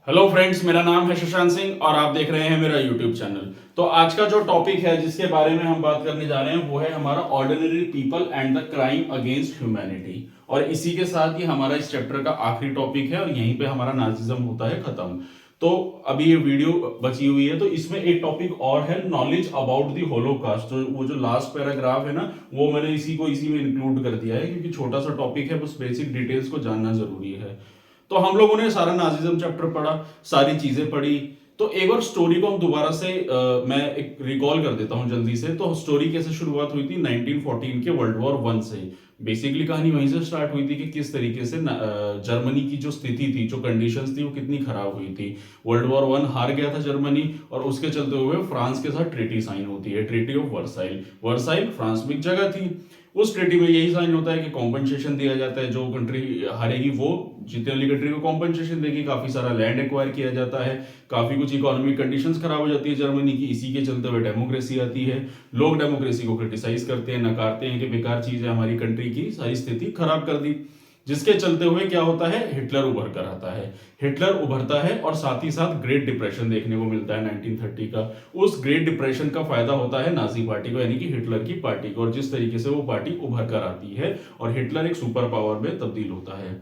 Hello friends, मेरा नाम है शशांक सिंह और आप देख रहे हैं मेरा यूट्यूब चैनल। तो आज का जो टॉपिक है जिसके बारे में हम बात करने जा रहे हैं वो है हमारा ordinary people and the crime against humanity. और इसी के साथ ही हमारा इस चैप्टर का आखिरी टॉपिक है और यहीं पे हमारा नाजिज्म होता है खत्म। तो अभी ये वीडियो बची हुई है, तो इसमें एक टॉपिक और है, नॉलेज अबाउट द होलोकास्ट। तो वो जो लास्ट पैराग्राफ है ना, वो मैंने इसी में इंक्लूड कर दिया है क्योंकि छोटा सा टॉपिक है, बस बेसिक डिटेल्स को जानना जरूरी है। तो हम लोगों ने सारा नाजिज्म चैप्टर पढ़ा, सारी चीजें पढ़ी। तो एक बार स्टोरी को हम दोबारा से मैं एक रिकॉल कर देता हूं जल्दी से। तो स्टोरी कैसे शुरुआत हुई थी 1914 के वर्ल्ड वॉर वन से। बेसिकली कहानी वहीं से स्टार्ट हुई थी कि किस तरीके से जर्मनी की जो स्थिति थी, जो कंडीशंस थी, वो कितनी खराब हुई थी। वर्ल्ड वॉर वन हार गया था जर्मनी और उसके चलते हुए फ्रांस के साथ ट्रीटी साइन होती है, treaty of Versailles. Versailles France में एक जगह थी। उस ट्रीटी में यही साइन होता है कि कॉम्पनसेशन दिया जाता है, जो कंट्री हारेगी वो जीतने वाली कंट्री को कॉम्पनसेशन देगी। काफी सारा लैंड एक्वायर किया जाता है, काफी कुछ इकोनॉमिक कंडीशंस खराब हो जाती है जर्मनी की। इसी के चलते हुए डेमोक्रेसी आती है। लोग डेमोक्रेसी को क्रिटिसाइज करते हैं, नकारते हैं कि बेकार चीज है, हमारी कंट्री की सारी स्थिति खराब कर दी। जिसके चलते हुए क्या होता है, हिटलर उभर कर आता है। हिटलर उभरता है और साथ ही साथ ग्रेट डिप्रेशन देखने को मिलता है 1930 का। उस ग्रेट डिप्रेशन का फायदा होता है नाजी पार्टी को, यानी कि हिटलर की पार्टी को। और जिस तरीके से वो पार्टी उभर कर आती है और हिटलर एक सुपर पावर में तब्दील होता है।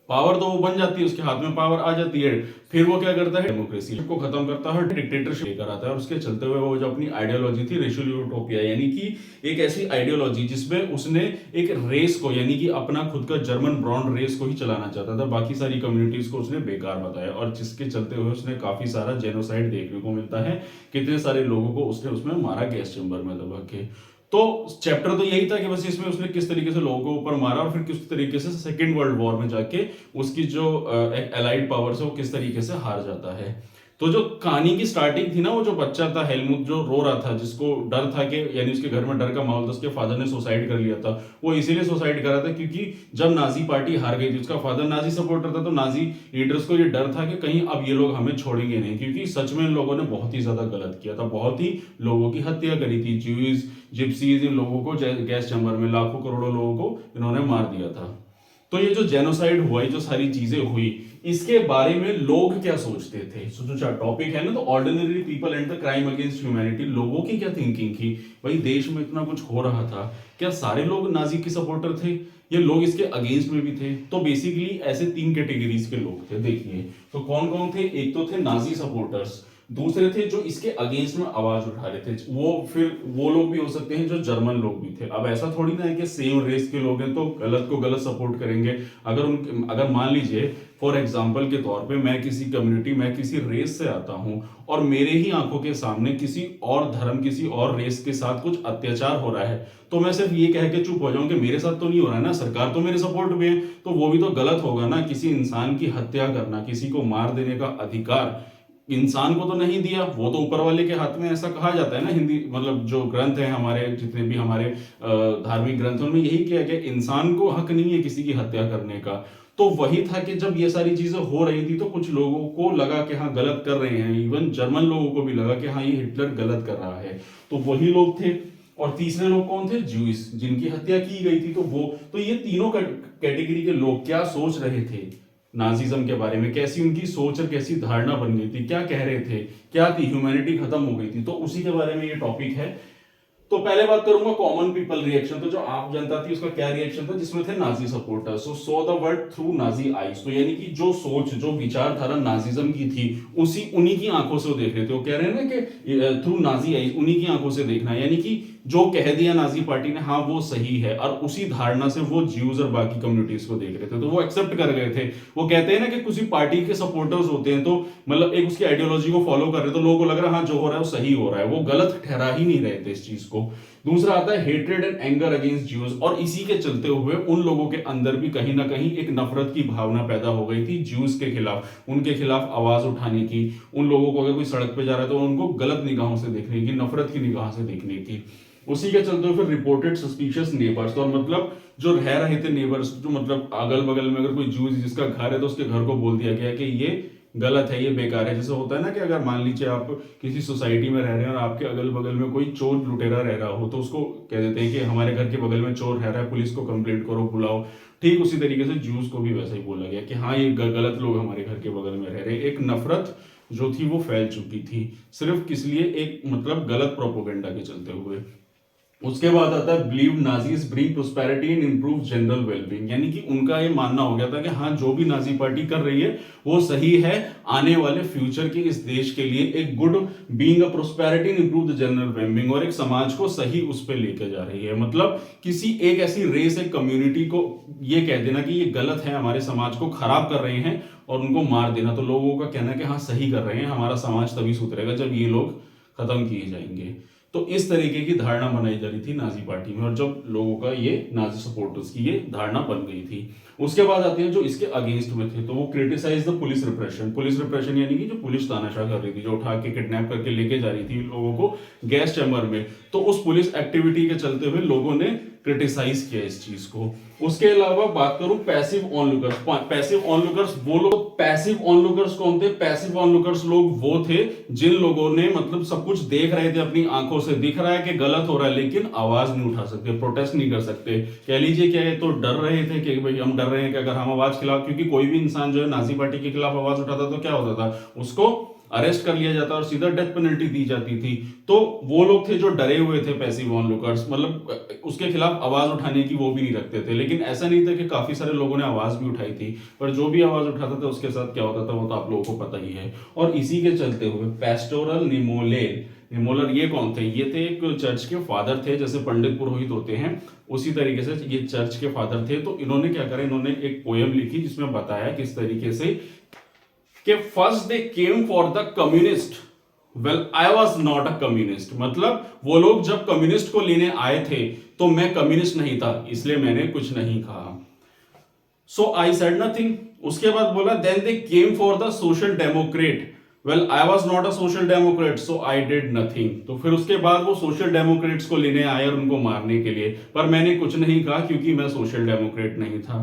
पावर तो वो बन जाती है, उसके हाथ में पावर आ जाती है। फिर वो क्या करता है, डेमोक्रेसी को खत्म करता है, डिक्टेटरशिप लेकर आता है। और उसके चलते हुए वो जो अपनी आइडियोलॉजी थी रेशियल यूटोपिया, यानी कि एक ऐसी आइडियोलॉजी जिसमें उसने एक रेस को, यानी कि अपना खुद का जर्मन ब्रॉन्ड रेस को ही चलाना चाहता था, बाकी सारी कम्युनिटीज को उसने बेकार बताया। और जिसके चलते हुए उसने काफी सारा जेनोसाइड देखने को मिलता है। कितने सारे लोगों को उसने उसमें मारा गैस चेंबर में दबा के। तो चैप्टर तो यही था कि बस इसमें उसने किस तरीके से लोगों के ऊपर मारा और फिर किस तरीके से सेकेंड वर्ल्ड वॉर में जाके उसकी जो एलाइड पावर्स है वो किस तरीके से हार जाता है। तो जो कहानी की स्टार्टिंग थी ना, वो जो बच्चा था हेलमुथ जो रो रहा था, जिसको डर था कि, यानी उसके घर में डर का माहौल था, उसके फादर ने सुसाइड कर लिया था। वो इसीलिए सुसाइड कर रहा था क्योंकि जब नाजी पार्टी हार गई थी, उसका फादर नाजी सपोर्टर था, तो नाजी लीडर्स को ये डर था कि कहीं अब ये लोग हमें छोड़ेंगे नहीं, क्योंकि सच में इन लोगों ने बहुत ही ज्यादा गलत किया था, बहुत ही लोगों की हत्या करी थी। ज्यूज, जिप्सीज, इन लोगों को गैस चैम्बर में लाखों करोड़ों लोगों को इन्होंने मार दिया था। तो ये जो जेनोसाइड हुआ, ये जो सारी चीजें हुई, इसके बारे में लोग क्या सोचते थे। सो जो टॉपिक है ना, तो ordinary people and the crime against humanity, लोगों की क्या थिंकिंग थी। भाई देश में इतना कुछ हो रहा था, क्या सारे लोग नाजी के सपोर्टर थे, ये लोग इसके अगेंस्ट में भी थे। तो बेसिकली ऐसे तीन कैटेगरीज के लोग थे। देखिए तो कौन कौन थे। एक तो थे नाजी सपोर्टर्स, दूसरे थे जो इसके अगेंस्ट में आवाज उठा रहे थे, वो फिर वो लोग भी हो सकते हैं जो जर्मन लोग भी थे। अब ऐसा थोड़ी ना है कि सेम रेस के लोग हैं तो गलत को गलत सपोर्ट करेंगे। अगर मान लीजिए फॉर एग्जाम्पल के तौर पे मैं किसी कम्युनिटी, मैं किसी रेस से आता हूं और मेरे ही आंखों के सामने किसी और धर्म, किसी और रेस के साथ कुछ अत्याचार हो रहा है, तो मैं सिर्फ ये कह के चुप हो जाऊं कि मेरे साथ तो नहीं हो रहा है ना, सरकार तो मेरे सपोर्ट में है, तो वो भी तो गलत होगा ना। किसी इंसान की हत्या करना, किसी को मार देने का अधिकार इंसान को तो नहीं दिया, वो तो ऊपर वाले के हाथ में, ऐसा कहा जाता है ना। हिंदी मतलब जो ग्रंथ है हमारे, जितने भी हमारे धार्मिक ग्रंथ, उनमें यही किया कि इंसान को हक नहीं है किसी की हत्या करने का। तो वही था कि जब ये सारी चीजें हो रही थी तो कुछ लोगों को लगा कि हाँ गलत कर रहे हैं, इवन जर्मन लोगों को भी लगा कि हाँ ये हिटलर गलत कर रहा है, तो वही लोग थे। और तीसरे लोग कौन थे, ज्यूइस, जिनकी हत्या की गई थी। तो ये तीनों कैटेगरी के लोग क्या सोच रहे थे नाजिज्म के बारे में, कैसी उनकी सोच और कैसी धारणा बन गई थी, क्या कह रहे थे, क्या थी, ह्यूमैनिटी खत्म हो गई थी। तो उसी के बारे में ये टॉपिक है। तो पहले बात करूंगा कॉमन पीपल रिएक्शन। तो जो आम जनता थी उसका क्या रिएक्शन था, जिसमें थे Nazi supporters. So the world through Nazi eyes, तो यानी कि जो सोच, जो विचारधारा नाजिज्म की थी, उन्हीं की आंखों से वो देख रहे थे। वो कह रहे हैं ना कि थ्रू नाजी आईज, उन्हीं की आंखों से देखना, यानी कि जो कह दिया नाजी पार्टी ने हाँ वो सही है, और उसी धारणा से वो ज्यूज और बाकी कम्युनिटीज को देख रहे थे, तो वो एक्सेप्ट कर गए थे। वो कहते हैं ना कि किसी पार्टी के सपोर्टर्स होते हैं तो मतलब एक उसकी आइडियोलॉजी को फॉलो कर रहे, तो लोगों को लग रहा है हाँ जो हो रहा है वो सही हो रहा है, वो गलत ठहरा ही नहीं रहे थे इस चीज को। दूसरा आता है hatred and anger against Jews, और इसी के चलते हुए उन लोगों के अंदर भी कहीं ना कहीं एक नफरत की भावना पैदा हो गई थी ज्यूज के खिलाफ, उनके खिलाफ आवाज उठाने की। उन लोगों को अगर कोई सड़क पे जा रहा है तो उनको गलत निगाहों से देखने की, नफरत की निगाह से देखने की। उसी के चलते हुए फिर रिपोर्टेड सस्पिशियस नेबर्स, और मतलब जो रह रहे थे नेबर्स, जो मतलब अगल बगल में अगर कोई जूस जिसका घर है तो उसके घर को बोल दिया गया कि ये गलत है, ये बेकार है। जैसे होता है ना कि अगर मान लीजिए आप किसी सोसाइटी में रह रहे हैं और आपके अगल बगल में कोई चोर लुटेरा रह रहा हो, तो उसको कह देते हैं कि हमारे घर के बगल में चोर रह रहा है, पुलिस को कंप्लेंट करो, बुलाओ। ठीक उसी तरीके से ज्यूज को भी वैसा ही बोला गया कि हाँ ये गलत लोग हमारे घर के बगल में रह रहे हैं। एक नफरत जो थी वो फैल चुकी थी सिर्फ किस लिए, एक मतलब गलत प्रोपोगेंडा के चलते हुए। उसके बाद आता है believe Nazis bring prosperity and improve general wellbeing, यानी कि उनका ये मानना हो गया था कि हाँ जो भी नाजी पार्टी कर रही है वो सही है, आने वाले फ्यूचर के इस देश के लिए एक good being a prosperity and improve the general wellbeing, और एक समाज को सही उस पर लेकर जा रही है। मतलब किसी एक ऐसी रेस, एक कम्युनिटी को ये कह देना कि ये गलत है, हमारे समाज को खराब कर रहे हैं और उनको मार देना, तो लोगों का कहना है कि हाँ सही कर रहे हैं, हमारा समाज तभी सुधरेगा जब ये लोग खत्म किए जाएंगे। तो इस तरीके की धारणा बनाई जा रही थी नाजी पार्टी में, और जब लोगों का ये नाजी सपोर्टर्स की ये धारणा बन गई थी। उसके बाद आते हैं जो इसके अगेंस्ट में थे, तो वो criticize the police repression. Police repression यानी कि जो पुलिस तानाशाह कर रही थी, जो उठा के किडनैप करके लेके जा रही थी लोगों को गैस चैम्बर में, तो उस पुलिस एक्टिविटी के चलते हुए लोगों ने क्रिटिसाइज किया इस चीज को। उसके अलावा बात करूं पैसिव ऑनलुकर्स। पैसिव ऑनलुकर्स वो लोग, पैसिव ऑनलुकर्स कौन थे? पैसिव ऑनलुकर्स लोग वो थे जिन लोगों ने मतलब सब कुछ देख रहे थे, अपनी आंखों से दिख रहा है कि गलत हो रहा है, लेकिन आवाज नहीं उठा सकते, प्रोटेस्ट नहीं कर सकते। कह लीजिए क्या है, तो डर रहे थे कि भाई हम डर रहे हैं कि अगर हम आवाज खिलाफ, क्योंकि कोई भी इंसान जो है नाजी पार्टी के खिलाफ आवाज उठाता तो क्या होता था, उसको अरेस्ट कर लिया जाता और सीधा डेथ पेनल्टी दी जाती थी। तो वो लोग थे जो डरे हुए थे, पैसिव ऑनलुकर्स, मतलब उसके खिलाफ आवाज उठाने की वो भी नहीं रखते थे। लेकिन ऐसा नहीं था कि काफी सारे लोगों ने आवाज भी उठाई थी, पर जो भी आवाज उठाता था उसके साथ क्या होता था वो तो आप लोगों को पता ही है। और इसी के चलते हुए पेस्टोरल निमोलर ये कौन थे? ये थे एक चर्च के फादर थे, जैसे पंडित पुरोहित होते हैं उसी तरीके से ये चर्च के फादर थे। तो इन्होंने क्या करा, इन्होंने एक पोएम लिखी जिसमें बताया किस तरीके से कि first they came for the communist, well I was not a communist. मतलब वो लोग जब कम्युनिस्ट को लेने आए थे तो मैं कम्युनिस्ट नहीं था, इसलिए मैंने कुछ नहीं कहा, सो आई सेड नथिंग। उसके बाद बोला then they came for the social democrat, well I was not a social democrat so I did nothing. तो फिर उसके बाद वो सोशल डेमोक्रेट्स को लेने आए और उनको मारने के लिए, पर मैंने कुछ नहीं कहा क्योंकि मैं सोशल डेमोक्रेट नहीं था।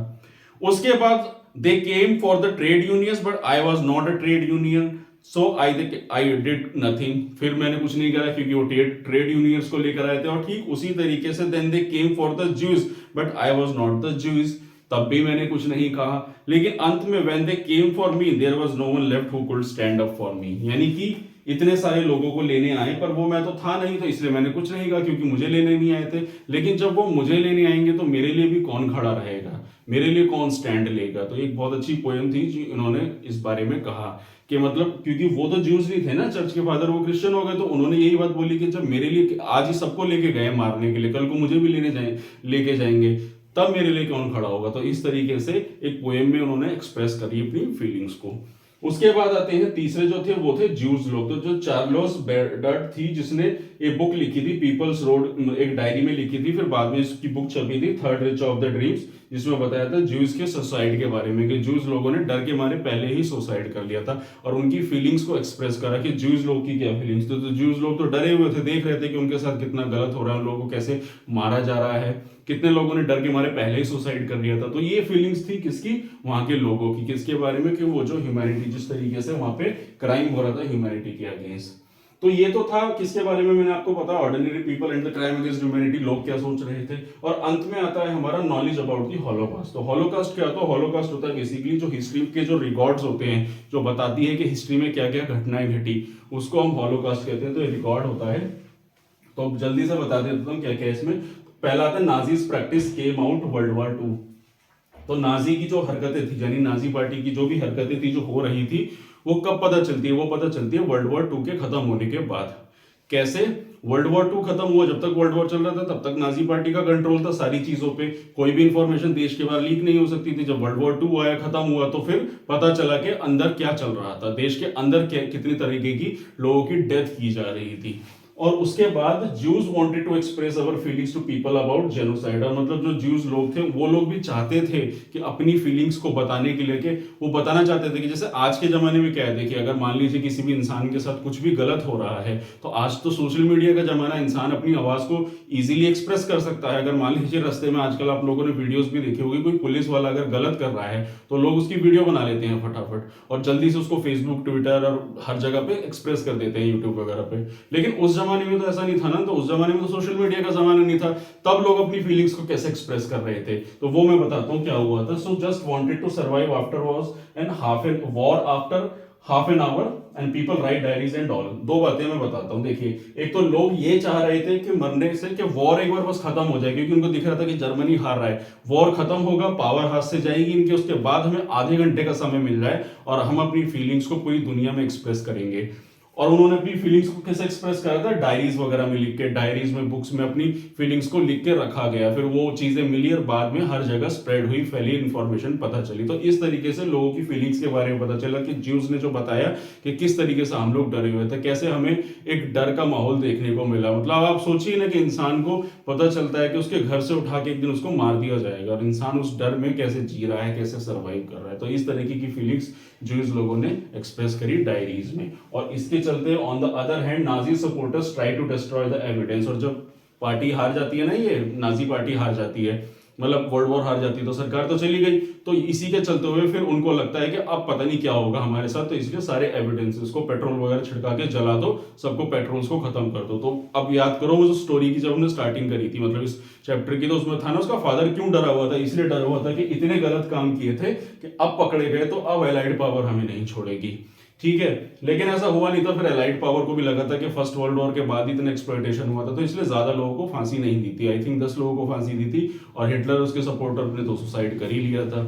उसके बाद they came for the trade unions but I was not a trade union so I did nothing। फिर मैंने कुछ नहीं करा क्योंकि वो ट्रेड यूनियंस को लेकर आए थे। और ठीक उसी तरीके से then they came for the Jews but I was not the Jews, तब भी मैंने कुछ नहीं कहा। लेकिन अंत में when they came for me there was no one left who could stand up for me, यानी कि इतने सारे लोगों को लेने आए पर वो मैं तो था नहीं, तो इसलिए मैंने कुछ नहीं कहा क्योंकि मुझे लेने नहीं आए थे। लेकिन जब वो मुझे लेने आएंगे तो मेरे लिए भी कौन खड़ा रहेगा, मेरे लिए कौन स्टैंड लेगा। तो एक बहुत अच्छी पोएम थी जो इन्होंने इस बारे में कहा कि मतलब क्योंकि वो तो ज्यूज नहीं थे ना, चर्च के फादर, वो क्रिश्चियन हो गए, तो उन्होंने यही बात बोली कि जब मेरे लिए आज ही सबको लेके गए मारने के लिए, कल को मुझे भी लेके जाएंगे, तब मेरे लिए कौन खड़ा होगा। तो इस तरीके से एक पोएम में उन्होंने एक्सप्रेस करी अपनी फीलिंग्स को। उसके बाद आते हैं तीसरे जो थे वो थे ज्यूज लोग। तो जो चार्लोस बेरडर्ट थी जिसने एक बुक लिखी थी पीपल्स रोड, एक डायरी में लिखी थी, फिर बाद में इसकी बुक छपी थी third rich of the dreams, जिसमें बताया था ज्यूज के सुसाइड के बारे में कि ज्यूज लोगों ने डर के मारे पहले ही सुसाइड कर लिया था, और उनकी फीलिंग्स को एक्सप्रेस करा कि ज्यूज लोग की क्या फीलिंग्स थी। तो ज्यूज लोग तो डरे हुए थे, देख रहे थे कि उनके साथ कितना गलत हो रहा है, उन लोगों को कैसे मारा जा रहा है, कितने लोगों ने डर के मारे पहले ही सुसाइड कर लिया था। तो ये फीलिंग्स थी किसकी? वहां के लोगों की। किसके बारे में? कि वो जो ह्यूमैनिटी जिस तरीके से वहां पे क्राइम हो रहा था ह्यूमैनिटी के अगेंस्ट। तो ये तो था किसके बारे में, मैंने आपको पता, ordinary people and the crime against humanity, लोग क्या सोच रहे थे। और अंत में आता है हमारा नॉलेज अबाउट दी हॉलोकास्ट। तो हॉलोकास्ट क्या होता है? हॉलोकास्ट होता है बेसिकली जो हिस्ट्री के जो रिकॉर्ड्स होते हैं, जो बताती है कि हिस्ट्री में क्या क्या घटनाएं घटी, उसको हम हॉलोकास्ट कहते हैं। तो रिकॉर्ड होता है, तो जल्दी से बता देता हूँ क्या क्या इसमें। पहला आता है Nazis practice came out world war 2। तो नाजी की जो हरकतें थी, यानी नाजी पार्टी की जो भी हरकतें थी जो हो रही थी, वो कब पता चलती है? वो पता चलती है वर्ल्ड वॉर 2 के खत्म होने के बाद। कैसे? वर्ल्ड वॉर 2 खत्म हुआ, जब तक वर्ल्ड वॉर चल रहा था तब तक नाजी पार्टी का कंट्रोल था सारी चीजों पे, कोई भी इंफॉर्मेशन देश के बाहर लीक नहीं हो सकती थी। जब वर्ल्ड वॉर 2 आया, खत्म हुआ, तो फिर पता चला कि अंदर क्या चल रहा था, देश के अंदर कितनी तरीके की लोगों की डेथ की जा रही थी। और उसके बाद Jews wanted to express our feelings to people about genocide. और मतलब जो ज्यूज लोग थे वो लोग भी चाहते थे कि अपनी फीलिंग्स को बताने के लिए, कि वो बताना चाहते थे कि जैसे आज के जमाने में क्या है, देखिए अगर मान लीजिए किसी भी इंसान के साथ कुछ भी गलत हो रहा है, तो आज तो सोशल मीडिया का जमाना, इंसान अपनी आवाज को इजीली एक्सप्रेस कर सकता है। अगर मान लीजिए रास्ते में आजकल आप लोगों ने वीडियोस भी देखी होगी, कोई पुलिस वाला अगर गलत कर रहा है तो लोग उसकी वीडियो बना लेते हैं फटाफट और जल्दी से उसको फेसबुक, ट्विटर और हर जगह पे एक्सप्रेस कर देते हैं, यूट्यूब वगैरह पे। लेकिन उस जमाने में तो ऐसा नहीं था ना, तो उस जमाने में तो सोशल मीडिया का जमाना नहीं था, तब लोग अपनी फीलिंग्स को कैसे एक्सप्रेस कर रहे थे, तो वो मैं बताता हूँ क्या हुआ था। So just wanted to survive after wars and half an war after half an hour and people write diaries and all. दो बातें मैं बताता हूँ। देखिए, एक तो लोग ये चाह रहे थे कि मरने से कि वॉर एक बार बस खत्म हो जाए, क्योंकि उनको दिख रहा था कि जर्मनी हार रहा है, वॉर खत्म होगा, पावर हाथ से जाएगी इनके, उसके बाद हमें आधे घंटे का समय मिल जाए और हम अपनी फीलिंग्स को पूरी दुनिया में एक्सप्रेस करेंगे। और उन्होंने अपनी फीलिंग्स को कैसे एक्सप्रेस करा था, डायरीज वगैरह में लिख के, डायरीज में, बुक्स में अपनी फीलिंग्स को लिख के रखा गया, फिर वो चीजें मिली और बाद में हर जगह स्प्रेड हुई, फैली, इंफॉर्मेशन पता चली। तो इस तरीके से लोगों की फीलिंग्स के बारे में पता चला कि ज्यूज ने जो बताया कि किस तरीके से हम लोग डरे हुए थे, कैसे हमें एक डर का माहौल देखने को मिला। मतलब आप सोचिए ना कि इंसान को पता चलता है कि उसके घर से उठा के एक दिन उसको मार दिया जाएगा, और इंसान उस डर में कैसे जी रहा है, कैसे सर्वाइव कर रहा है। तो इस तरीके की फीलिंग्स ज्यूज लोगों ने एक्सप्रेस करी डायरीज में। और इसके चलते on the other hand Nazi supporters try to destroy the evidence. और जब पार्टी हार जाती है ना, ये नाजी पार्टी हार जाती है, मतलब वर्ल्ड वॉर हार जाती है, तो सरकार तो चली गई, तो इसी के चलते हुए फिर उनको लगता है कि अब पता नहीं क्या होगा हमारे साथ, तो इसलिए सारे एविडेंसेस को पेट्रोल वगैरह छिड़का के जला दो, सबको पेट्रोल्स को खत्म कर दो। तो अब याद करो वो जो स्टोरी की जब हमने स्टार्टिंग करी थी, मतलब इस चैप्टर की, तो उसमें था ना उसका फादर क्यों डरा हुआ था, इसलिए डरा हुआ था कि इतने गलत काम किए थे कि अब पकड़े गए तो अब एलाइड पावर हमें नहीं छोड़ेगी। ठीक है, लेकिन ऐसा हुआ नहीं था। फिर एलाइड पावर को भी लगा था कि फर्स्ट वर्ल्ड वॉर के बाद इतना एक्सप्लॉयटेशन हुआ था, तो इसलिए ज्यादा लोगों को फांसी नहीं दी थी। आई थिंक 10 लोगों को फांसी दी थी, और हिटलर उसके सपोर्टर ने तो सुसाइड कर ही लिया था।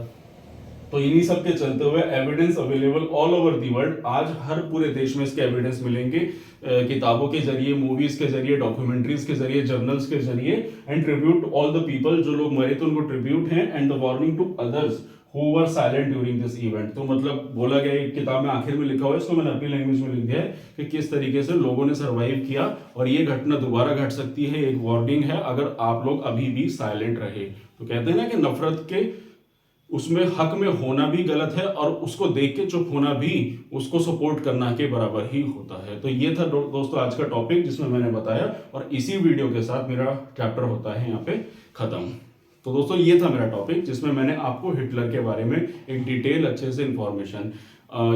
तो इन्हीं सब के चलते हुए evidence available all over the world, आज हर पूरे देश में इसके एविडेंस मिलेंगे, किताबों के जरिए, मूवीज के जरिए, डॉक्यूमेंट्रीज के जरिए, जर्नल्स के जरिए। And tribute all the people, जो लोग मरे थे उनको ट्रिब्यूट है, and the warning to others who were silent during this event. तो मतलब बोला गया, एक किताब में आखिर में लिखा हुआ है, इसको मैंने अपनी लैंग्वेज में लिख दिया है कि किस तरीके से लोगों ने सरवाइव किया, और ये घटना दोबारा घट सकती है, एक वार्निंग है अगर आप लोग अभी भी साइलेंट रहे। तो कहते हैं ना कि नफरत के उसमें हक में होना भी गलत है, और उसको देख के चुप होना भी उसको सपोर्ट करना के बराबर ही होता है। तो ये था दोस्तों आज का टॉपिक जिसमें मैंने बताया, और इसी वीडियो के साथ मेरा चैप्टर होता है यहाँ पे खत्म। तो दोस्तों ये था मेरा टॉपिक जिसमें मैंने आपको हिटलर के बारे में एक डिटेल अच्छे से इंफॉर्मेशन।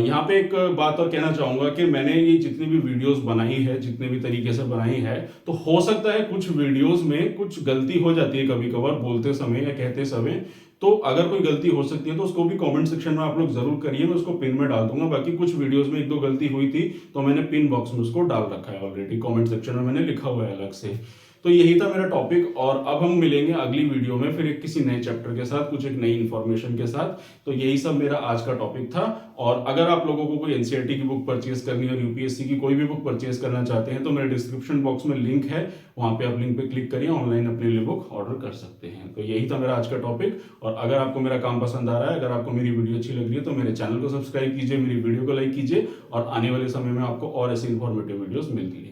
यहाँ पे एक बात और कहना चाहूंगा कि मैंने ये जितनी भी वीडियोस बनाई है, जितने भी तरीके से बनाई है, तो हो सकता है कुछ वीडियोस में कुछ गलती हो जाती है कभी कभार, बोलते समय या कहते समय। तो अगर कोई गलती हो सकती है तो उसको भी कमेंट सेक्शन में आप लोग जरूर करिए, मैं उसको पिन में डाल दूंगा। बाकी कुछ वीडियोस में एक दो गलती हुई थी तो मैंने पिन बॉक्स में उसको डाल रखा है ऑलरेडी, कमेंट सेक्शन में मैंने लिखा हुआ है अलग से। तो यही था मेरा टॉपिक, और अब हम मिलेंगे अगली वीडियो में फिर एक किसी नए चैप्टर के साथ, कुछ एक नई इंफॉर्मेशन के साथ। तो यही सब मेरा आज का टॉपिक था। और अगर आप लोगों को कोई एनसीईआरटी की बुक परचेज करनी है और यूपीएससी की कोई भी बुक परचेज करना चाहते हैं, तो मेरे डिस्क्रिप्शन बॉक्स में लिंक है, वहां पे आप लिंक पे क्लिक करिए, ऑनलाइन अपने लिए बुक ऑर्डर कर सकते हैं। तो यही था मेरा आज का टॉपिक। और अगर आपको मेरा काम पसंद आ रहा है, अगर आपको मेरी वीडियो अच्छी लग रही है, तो मेरे चैनल को सब्सक्राइब कीजिए, मेरी वीडियो को लाइक कीजिए, और आने वाले समय में आपको और ऐसी इंफॉर्मेटिव वीडियोस मिलती रहेंगी।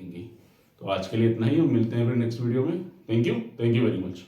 तो आज के लिए इतना ही, हम मिलते हैं फिर नेक्स्ट वीडियो में। Thank you very much.